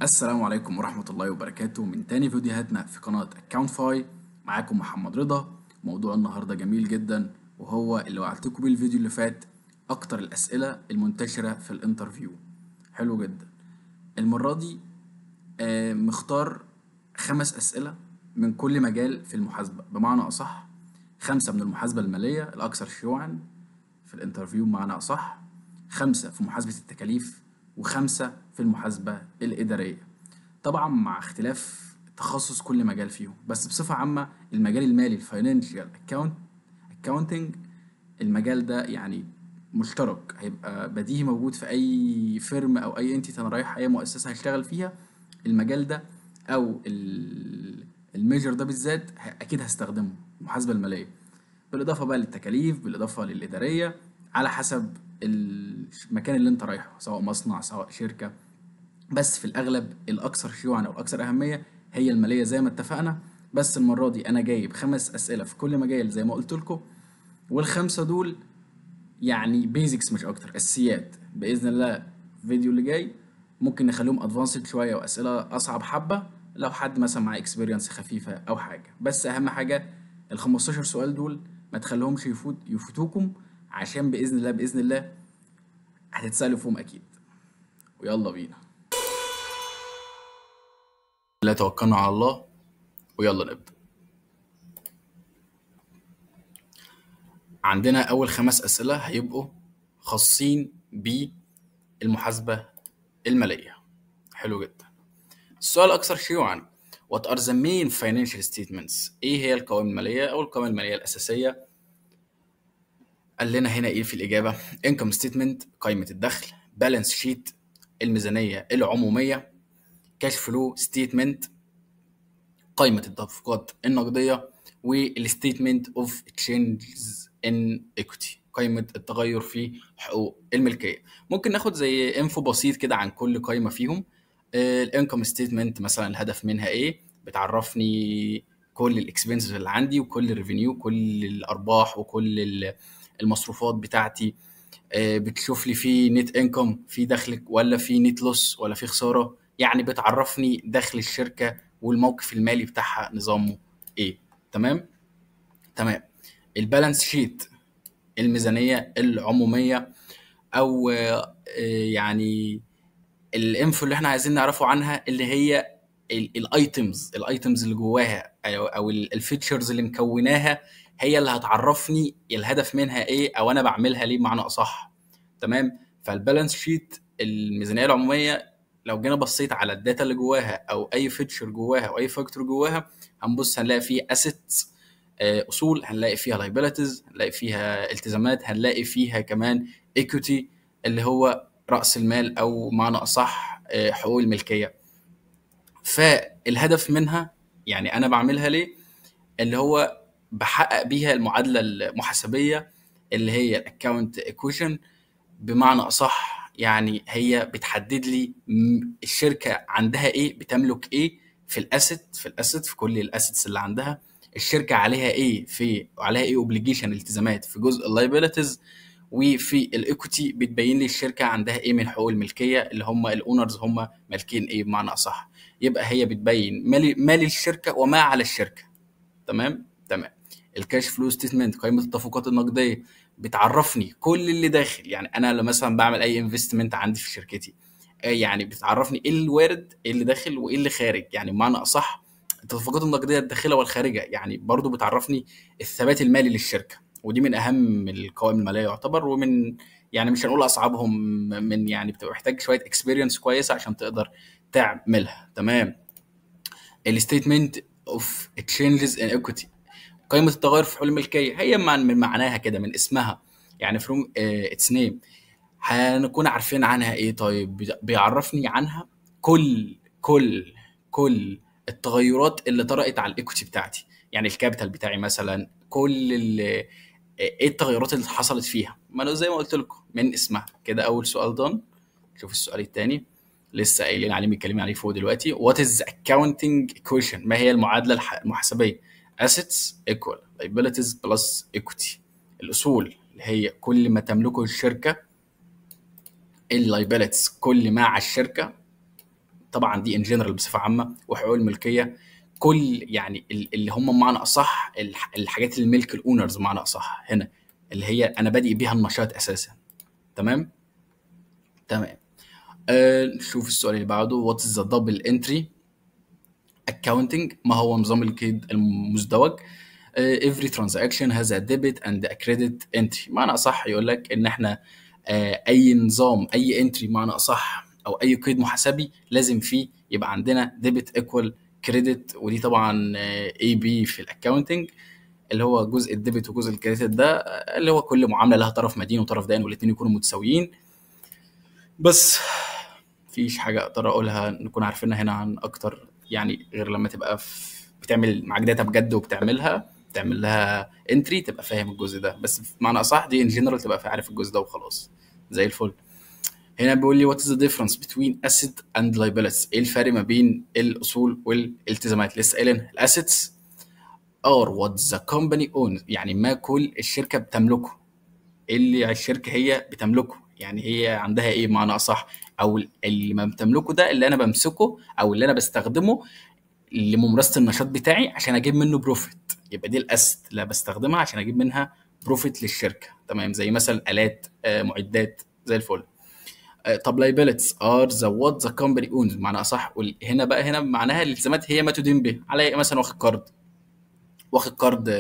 السلام عليكم ورحمة الله وبركاته من تاني فيديوهاتنا في قناة اكونتفاي. معاكم محمد رضا. موضوع النهاردة جميل جدا، وهو اللي وعدتكم بيه الفيديو اللي فات: أكتر الأسئلة المنتشرة في الانترفيو. حلو جدا. المرة دي مختار 5 أسئلة من كل مجال في المحاسبة، بمعنى أصح 5 من المحاسبة المالية الأكثر شيوعا في الانترفيو، بمعنى أصح 5 في محاسبة التكاليف، و5 في المحاسبة الإدارية، طبعا مع اختلاف تخصص كل مجال فيهم. بس بصفة عامة المجال المالي الفاينانشال اكاونتنج، المجال ده يعني مشترك، هيبقى بديهي موجود في اي فيرم او اي انتيتي انا رايح اي مؤسسة هشتغل فيها. المجال ده او الميجر ده بالذات اكيد هستخدمه، المحاسبة المالية، بالاضافة بقى للتكاليف، بالاضافة للإدارية، على حسب المكان اللي انت رايحه، سواء مصنع سواء شركة. بس في الأغلب الأكثر شيوعا أو الأكثر أهمية هي المالية زي ما اتفقنا. بس المرة دي أنا جايب 5 أسئلة في كل مجال زي ما قلت لكم، والخمسة دول يعني بيزكس مش أكتر، أساسيات. بإذن الله الفيديو اللي جاي ممكن نخليهم أدفانسد شوية وأسئلة أصعب حبة لو حد مثلا معاه اكسبيرينس خفيفة أو حاجة. بس أهم حاجة ال 15 سؤال دول ما تخليهمش يفوتوكم، عشان بإذن الله هتتسألوا فيهم أكيد. ويلا بينا، لا توكلنا على الله ويلا نبدأ. عندنا أول 5 أسئلة هيبقوا خاصين بالمحاسبة المالية. حلو جدا. السؤال الأكثر شيوعا: What are the main financial statements؟ إيه هي القوائم المالية أو القوائم المالية الأساسية؟ قال لنا هنا إيه في الإجابة: Income statement قائمة الدخل، Balance sheet الميزانية العمومية، Cash flow statement قائمة التدفقات النقدية، والستيتمنت اوف تشينجز ان ايكوتي قائمة التغير في حقوق الملكية. ممكن ناخد زي انفو بسيط كده عن كل قائمة فيهم. الانكم ستيتمنت مثلا الهدف منها ايه؟ بتعرفني كل الاكسبنسز اللي عندي وكل الريفينيو، كل الارباح وكل المصروفات بتاعتي. بتشوف لي في نت انكم، في دخل ولا في نت لوس ولا في خسارة، يعني بتعرفني دخل الشركة والموقف المالي بتاعها نظامه ايه. تمام تمام. البالانس شيت الميزانية العمومية، او يعني الانفو اللي احنا عايزين نعرفه عنها، اللي هي الايتمز اللي جواها او الفيتشرز اللي مكوناها، هي اللي هتعرفني الهدف منها ايه او انا بعملها ليه بمعنى اصح. تمام. فالبالانس شيت الميزانيه العموميه، لو جينا بصيت على الداتا اللي جواها او اي فيتشر جواها او اي فاكتور جواها، هنبص هنلاقي فيه اسيتس، اصول، هنلاقي فيها لايبيليتيز، هنلاقي فيها التزامات، هنلاقي فيها كمان ايكوتي اللي هو راس المال او معنى اصح حقوق الملكيه. فالهدف منها يعني انا بعملها ليه؟ اللي هو بحقق بيها المعادله المحاسبيه اللي هي الاكونت ايكويشن، بمعنى اصح يعني هي بتحدد لي الشركه عندها ايه، بتملك ايه في الاسيت في كل الاسيتس اللي عندها، الشركه عليها ايه، عليها ايه اوبليجيشن التزامات في جزء اللايبيليتيز، وفي الايكوتي بتبين لي الشركه عندها ايه من حقوق الملكيه اللي هم الاونرز، هم مالكين ايه بمعنى اصح. يبقى هي بتبين مال الشركه وما على الشركه. تمام تمام. الكاش فلو ستيتمنت قائمه التدفقات النقديه، بتعرفني كل اللي داخل، يعني انا لما مثلا بعمل اي انفستمنت عندي في شركتي، يعني بتعرفني ايه الوارد، ايه اللي داخل وايه اللي خارج، يعني بمعنى اصح التدفقات النقديه الداخله والخارجه، يعني برضو بتعرفني الثبات المالي للشركه. ودي من اهم القوائم الماليه يعتبر، ومن يعني مش هنقول اصعبهم، من يعني بتبقى محتاج شويه اكسبيرينس كويسه عشان تقدر تعملها. تمام. الستيتمنت اوف تشينجز ان ايكويتي قائمه التغير في حقوق الملكيه، هي من معناها كده من اسمها، يعني فروم اتس نيم هنكون عارفين عنها ايه. طيب بيعرفني عنها كل التغيرات اللي طرأت على الايكوتي بتاعتي، يعني الكابيتال بتاعي مثلا، كل ايه التغيرات اللي حصلت فيها. ما انا زي ما قلت لكم من اسمها كده. اول سؤال دون. شوف السؤال الثاني لسه قايلين عليه، متكلمين عليه فوق دلوقتي: What is the accounting equation؟ ما هي المعادلة المحاسبية؟ Assets equal liabilities plus equity. الأصول اللي هي كل ما تملكه الشركة، اللايبيلتيز كل ما على الشركة. طبعا دي ان جنرال بصفه عامه، وحقوق الملكيه كل يعني اللي هم بمعنى اصح الحاجات الملك الاونرز بمعنى اصح هنا، اللي هي انا بادئ بيها النشاط اساسا. تمام تمام. نشوف السؤال اللي بعده. وات از ذا دبل انتري اكاونتنج؟ ما هو نظام القيد المزدوج؟ every transaction has a debit and a credit entry. معنى اصح يقول لك ان احنا اي نظام، اي انتري معنى اصح او اي قيد محاسبي لازم فيه يبقى عندنا debit equal credit، ودي طبعا اي بي في الاكاونتنج، اللي هو جزء الديبت وجزء الكريدت ده اللي هو كل معامله لها طرف مدين وطرف دائن والاثنين يكونوا متساويين. بس مفيش حاجه اقدر اقولها نكون عارفينها هنا عن اكتر يعني، غير لما تبقى بتعمل معاك داتا بجد وبتعملها، تعمل لها انتري، تبقى فاهم الجزء ده. بس بمعنى اصح دي ان جنرال تبقى عارف الجزء ده وخلاص زي الفل. هنا بيقول لي وات از ذا ديفرنس بتوين اسيت اند liabilities؟ ايه الفرق ما بين الاصول والالتزامات؟ لسه قايلين الاسيتس ار وات ذا كومباني اون، يعني ما كل الشركه بتملكه، اللي الشركه هي بتملكه، يعني هي عندها ايه بمعنى اصح، او اللي ما بتملكه ده اللي انا بمسكه او اللي انا بستخدمه لممارسه النشاط بتاعي عشان اجيب منه بروفيت، يبقى دي الاسيت اللي بستخدمها عشان اجيب منها بروفيت للشركه. تمام، زي مثلا الات، معدات، زي الفل. طب liabilities are the what the company owns، معنى اصح هنا بقى، هنا معناها الالتزامات هي ما تدين به، علي مثلا واخد قرض، واخد قرض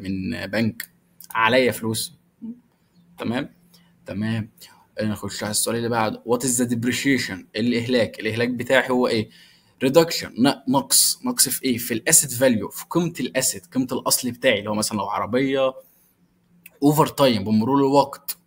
من بنك، عليا فلوس. تمام تمام. نخش على السؤال اللي بعده. وات از ذا ديبريشيشن؟ الاهلاك بتاعي هو ايه؟ ريدكشن، نقص في ايه؟ في الاسيت فاليو، في قيمه الاسيت، قيمه الاصل بتاعي اللي هو مثلا لو عربيه، اوفر تايم، بمرور الوقت،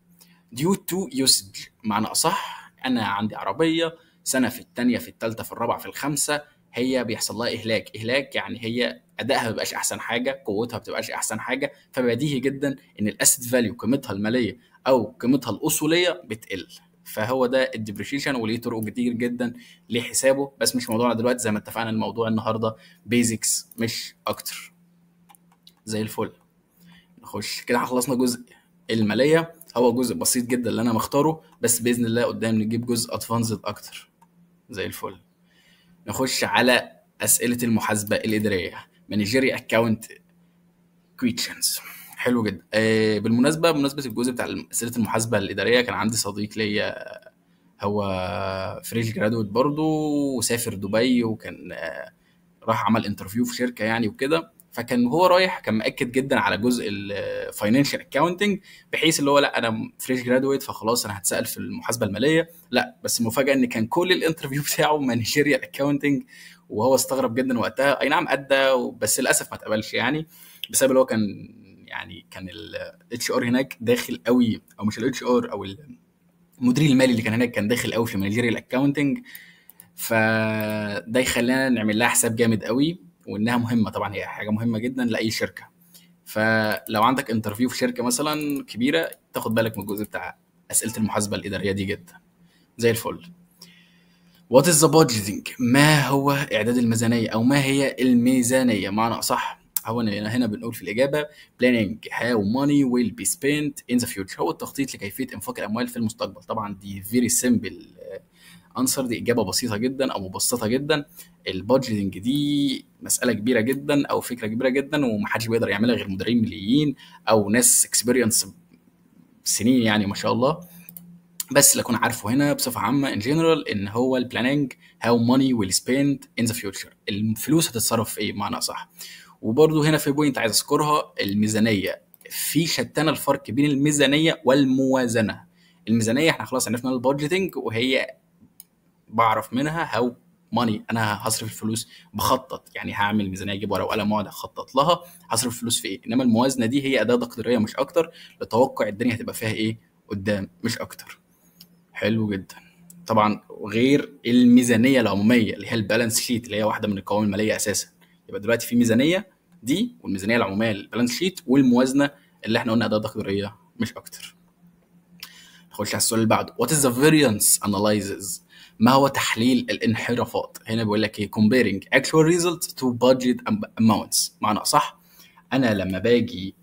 ديو تو يوسج، معنى اصح انا عندي عربيه سنه، في الثانيه، في الثالثه، في الرابعه، في الخامسه، هي بيحصل لها اهلاك يعني هي ادائها ما بيبقاش احسن حاجه، قوتها ما بتبقاش احسن حاجه، فبديهي جدا ان الاسيت فاليو قيمتها الماليه او قيمتها الاصوليه بتقل. فهو ده الديبريشيشن، وليه طرق كتير جدا لحسابه، بس مش موضوعنا دلوقتي، زي ما اتفقنا الموضوع النهارده بيزكس مش اكتر. زي الفل. نخش كده، خلصنا جزء الماليه، هو جزء بسيط جدا اللي انا مختاره، بس باذن الله قدام نجيب جزء ادفانسد اكتر. زي الفل. نخش على اسئله المحاسبه الاداريه، مانجيري اكاونت كويشنز. حلو جدا. بالمناسبه، بمناسبه الجزء بتاع اسئله المحاسبه الاداريه، كان عندي صديق ليا هو فريش جرادويت برضه، وسافر دبي، وكان راح عمل انترفيو في شركه يعني وكده، فكان هو رايح كان مأكد جدا على جزء الفاينانشال اكاونتنج، بحيث اللي هو لا انا فريش جرادويت فخلاص انا هتسأل في المحاسبه الماليه، لا، بس المفاجاه ان كان كل الانترفيو بتاعه مانجيريال اكاونتنج، وهو استغرب جدا وقتها. اي نعم ادى، بس للاسف ما اتقبلش يعني، بسبب اللي هو كان يعني كان الاتش ار هناك داخل قوي، او مش الاتش ار، او المدير المالي اللي كان هناك كان داخل قوي في مانجيريال اكاونتنج، فده يخلينا نعمل لها حساب جامد قوي، وانها مهمه طبعا، هي حاجه مهمه جدا لاي شركه. فلو عندك انترفيو في شركه مثلا كبيره، تاخد بالك من الجزء بتاع اسئله المحاسبه الاداريه دي جدا. زي الفل. وات از ذا بادجيتنج؟ ما هو اعداد الميزانيه، او ما هي الميزانيه معنى اصح؟ هو هنا بنقول في الاجابه planning how money will be spent in the future، هو التخطيط لكيفيه انفاق الاموال في المستقبل. طبعا دي very simple انسر، دي اجابه بسيطه جدا او مبسطه جدا. البادجيتنج دي مساله كبيره جدا او فكره كبيره جدا، ومحدش بيقدر يعملها غير مديرين ماليين او ناس اكسبيرينس سنين يعني ما شاء الله. بس اللي اكون عارفه هنا بصفه عامه ان جنرال ان هو البلاننج هاو ماني ويل سبيند ان ذا فيوتشر، الفلوس هتتصرف في ايه بمعنى صح. وبرده هنا في بوينت عايز اذكرها، الميزانيه، في شتان الفرق بين الميزانيه والموازنه. الميزانيه احنا خلاص عرفنا البادجيتنج، وهي بعرف منها هاو ماني، انا هصرف الفلوس، بخطط يعني، هعمل ميزانيه، اجيب ورقه وقلم واقعد اخطط لها هصرف الفلوس في ايه. انما الموازنه دي هي اداه تقديريه مش اكتر، لتوقع الدنيا هتبقى فيها ايه قدام مش اكتر. حلو جدا. طبعا غير الميزانيه العموميه اللي هي البالانس شيت، اللي هي واحده من القوائم الماليه اساسا. يبقى دلوقتي في ميزانيه دي، والميزانيه العموميه البالانس شيت، والموازنه اللي احنا قلنا اداه تقديريه مش اكتر. نخش على السؤال اللي بعده. What is the variance analysis؟ ما هو تحليل الانحرافات؟ هنا بيقول لك ايه comparing actual results to budget amounts، معنى اصح انا لما باجي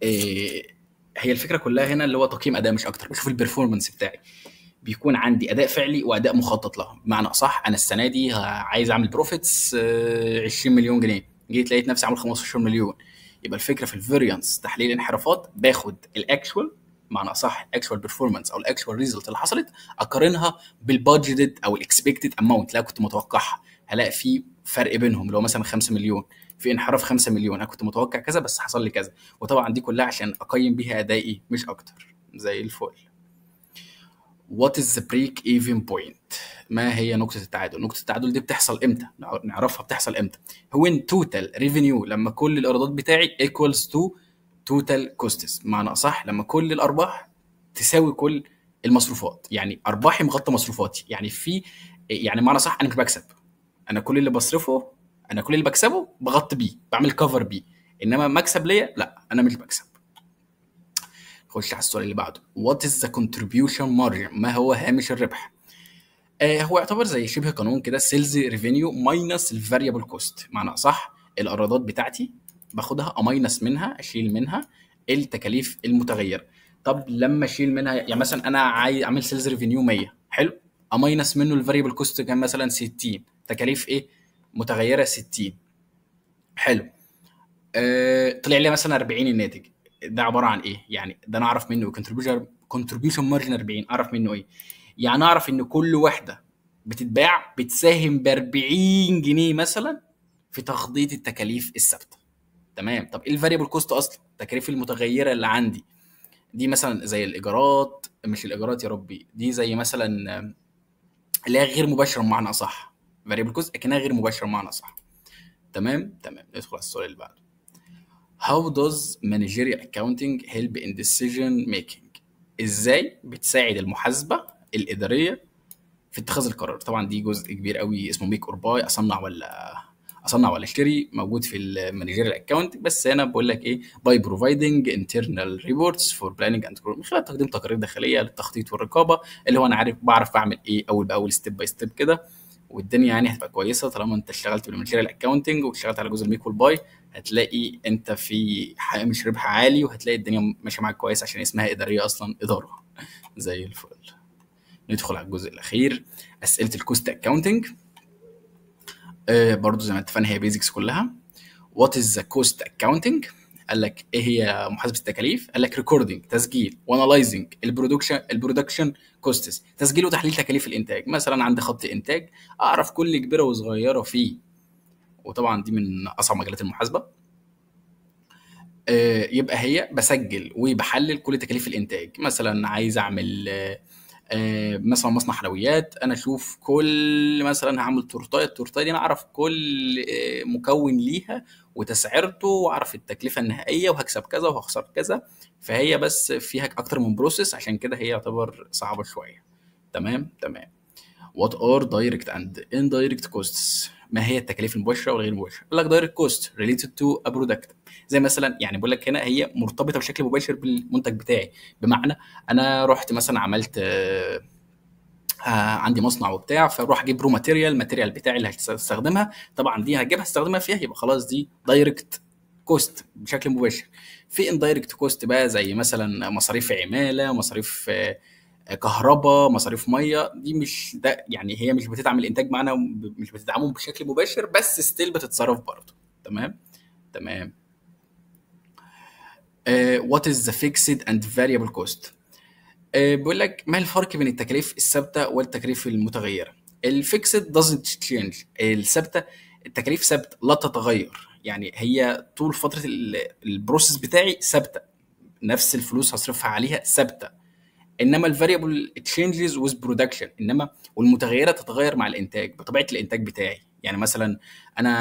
إيه، هي الفكره كلها هنا اللي هو تقييم اداء مش اكتر، بشوف البرفورمانس بتاعي، بيكون عندي اداء فعلي واداء مخطط له. بمعنى اصح انا السنه دي عايز اعمل بروفيتس 20 مليون جنيه، جيت لقيت نفسي عامل 15 مليون. يبقى الفكره في الفاريانس تحليل الانحرافات، باخد الاكشوال، معنى اصح الاكشوال بيرفورمانس او الاكشوال ريزلت اللي حصلت، اقارنها بالبادجيتد او الاكسبكتد اماونت اللي أنا كنت متوقعها، هلاقي في فرق بينهم. لو مثلا 5 مليون في انحراف 5 مليون، انا كنت متوقع كذا بس حصل لي كذا. وطبعا دي كلها عشان اقيم بيها ادائي مش اكتر. زي الفل. What is the break even point؟ ما هي نقطة التعادل؟ نقطة التعادل دي بتحصل امتى؟ نعرفها بتحصل امتى؟ when total revenue، لما كل الايرادات بتاعي equals to total costs، معنى اصح لما كل الارباح تساوي كل المصروفات. يعني ارباحي مغطى مصروفاتي، يعني معنى صح انا مش بكسب، انا كل اللي بصرفه، انا كل اللي بكسبه بغطي بيه، بعمل كفر بيه. انما مكسب ليا لا، انا مش بكسب. خش على السؤال اللي بعده. What is the contribution margin؟ ما هو هامش الربح؟ هو يعتبر زي شبه قانون كده، سيلز ريفينيو ماينس الفاريبل كوست. معنى صح الايرادات بتاعتي باخدها اماينس منها، اشيل منها التكاليف المتغيره. طب لما اشيل منها، يعني مثلا انا عايز اعمل سيلز ريفينيو 100، حلو، اماينس منه الفاريبل كوست كان مثلا 60، تكاليف ايه متغيره 60، حلو. طلع لي مثلا 40 الناتج. ده عباره عن ايه؟ يعني ده انا اعرف منه كونتريبيوشن مارجن 40، اعرف منه ايه؟ يعني اعرف ان كل واحده بتتباع بتساهم ب 40 جنيه مثلا في تخطيط التكاليف الثابته. تمام. طب ايه الفاريبل كوست اصلا؟ التكاليف المتغيره اللي عندي دي مثلا زي الايجارات، مش الايجارات يا ربي، دي زي مثلا اللي هي غير مباشره بمعنى اصح، فاريبل كوست لكنها غير مباشره بمعنى اصح. تمام تمام. ندخل على السؤال اللي بعده. How does managerial accounting help in decision making؟ ازاي بتساعد المحاسبة الإدارية في اتخاذ القرار؟ طبعا دي جزء كبير قوي اسمه ميك اور باي، اصنع ولا اشتري، موجود في المانجيريال اكاونت. بس هنا بقول لك ايه، باي بروفايدنج انترنال ريبورتس فور بلاننج اند كنترول، من خلال تقديم تقارير داخليه للتخطيط والرقابه، اللي هو انا بعرف بعمل ايه اول باول، ستيب باي ستيب كده. والدنيا يعني هتبقى كويسه طالما انت اشتغلت بالمانجيريال اكاونتنج واشتغلت على جزء الميك والباي، هتلاقي انت في هامش ربح عالي، وهتلاقي الدنيا ماشيه معاك كويس عشان اسمها اداريه اصلا، اداره. زي الفل. ندخل على الجزء الاخير، اسئله الكوست اكاونتنج. برضو زي ما اتفقنا هي بيزكس كلها. وات از ذا كوست اكاونتنج؟ قال لك ايه هي محاسبه التكاليف؟ قال لك ريكوردنج تسجيل، وانالايزنج البرودكشن كوستس، تسجيل وتحليل تكاليف الانتاج. مثلا عندي خط انتاج، اعرف كل كبيره وصغيره فيه، وطبعا دي من اصعب مجالات المحاسبه. يبقى هي بسجل وبحلل كل تكاليف الانتاج. مثلا عايز اعمل مثلا مصنع حلويات، انا اشوف كل مثلا هعمل تورتايه، التورتايه دي انا اعرف كل مكون ليها وتسعيرته، واعرف التكلفه النهائيه، وهكسب كذا وهخسر كذا. فهي بس فيها اكتر من بروسيس، عشان كده هي يعتبر صعبه شويه. تمام تمام. What are direct and indirect costs؟ ما هي التكاليف المباشره والغير المباشره؟ يقول لك direct cost related to a product، زي مثلا يعني بقول لك هنا هي مرتبطه بشكل مباشر بالمنتج بتاعي. بمعنى انا رحت مثلا عملت عندي مصنع وبتاع، فاروح اجيب رو الماتيريال بتاعي اللي هستخدمها، طبعا دي هجيبها استخدمها فيها، يبقى خلاص دي دايركت كوست بشكل مباشر. في اندايركت كوست بقى زي مثلا مصاريف عماله، مصاريف كهرباء، مصاريف ميه، دي مش ده يعني هي مش بتدعم الانتاج معانا، مش بتدعمه بشكل مباشر، بس ستيل بتتصرف برضه. تمام تمام. وات از ذا فيكسد اند فاريبل كوست؟ بيقول لك ما الفرق بين التكاليف الثابته والتكاليف المتغيره؟ الفيكسد doesn't change، الثابته التكاليف ثابته لا تتغير، يعني هي طول فتره البروسيس بتاعي ثابته، نفس الفلوس هصرفها عليها ثابته. انما الفاريبل تشينجز ويز برودكشن، انما والمتغيره تتغير مع الانتاج بطبيعه الانتاج بتاعي. يعني مثلا انا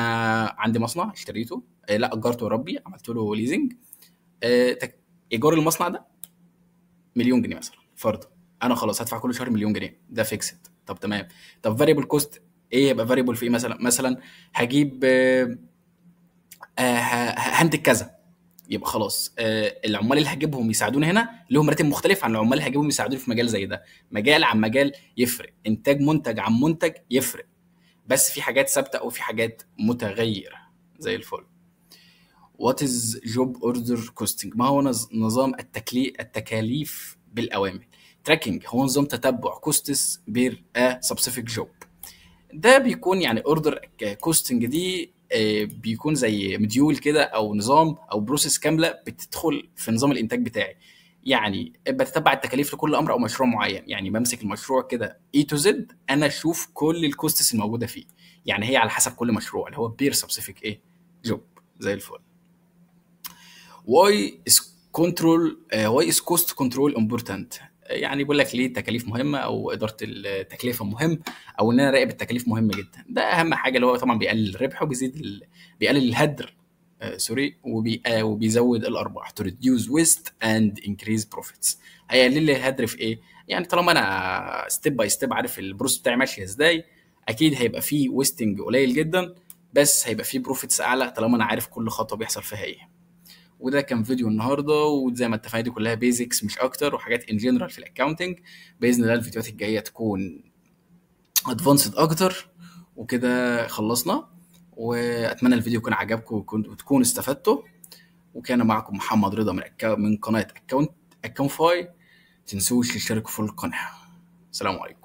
عندي مصنع اشتريته، لا اجرته يا ربي، عملت له ليزنج، ايجار المصنع ده مليون جنيه مثلا فرضا، انا خلاص هدفع كل شهر مليون جنيه، ده فيكسد. طب تمام. طب فاريبل كوست ايه؟ يبقى فاريبل في ايه؟ مثلا هجيب هنتج كذا، يبقى خلاص العمال اللي هجيبهم يساعدوني هنا لهم راتب مختلف عن العمال اللي هجيبهم يساعدوني في مجال زي ده. مجال عن مجال يفرق، انتاج منتج عن منتج يفرق، بس في حاجات ثابته او في حاجات متغيره. زي الفل. وات از جوب اوردر كوستنج؟ ما هو نظام التكاليف بالاوامر؟ تراكنج هو نظام تتبع كوستس بير ا سبيسيفيك جوب. ده بيكون يعني اوردر كوستنج دي بيكون زي مديول كده او نظام او بروسيس كامله بتدخل في نظام الانتاج بتاعي. يعني بتتبع التكاليف لكل امر او مشروع معين. يعني بمسك المشروع كده اي تو زد، انا اشوف كل الكوستس الموجوده فيه. يعني هي على حسب كل مشروع اللي هو بير سبيسيفيك ايه جوب. زي الفل. واي از كوست كنترول امبورتنت. يعني بيقول لك ليه التكاليف مهمه او اداره التكلفه مهم، او ان انا اراقب التكاليف مهم جدا. ده اهم حاجه، اللي هو طبعا بيقلل الربح وبيزيد بيقلل الهدر سوري وبيزود الارباح to reduce waste and increase profits. هيقلل لي الهدر في ايه؟ يعني طالما انا ستيب باي ستيب عارف البروسيس بتاعي ماشيه ازاي، اكيد هيبقى فيه ويستنج قليل جدا، بس هيبقى فيه بروفيتس اعلى طالما انا عارف كل خطوه بيحصل فيها ايه. وده كان فيديو النهارده، وزي ما اتفقنا دي كلها بيزكس مش اكتر، وحاجات ان جنرال في الاكونتنج. باذن الله الفيديوهات الجايه تكون ادفانسد اكتر. وكده خلصنا، واتمنى الفيديو يكون عجبكم وتكونوا استفدتوا. وكان معكم محمد رضا من قناه اكونت فاي. تنسوش تشتركوا في القناه. السلام عليكم.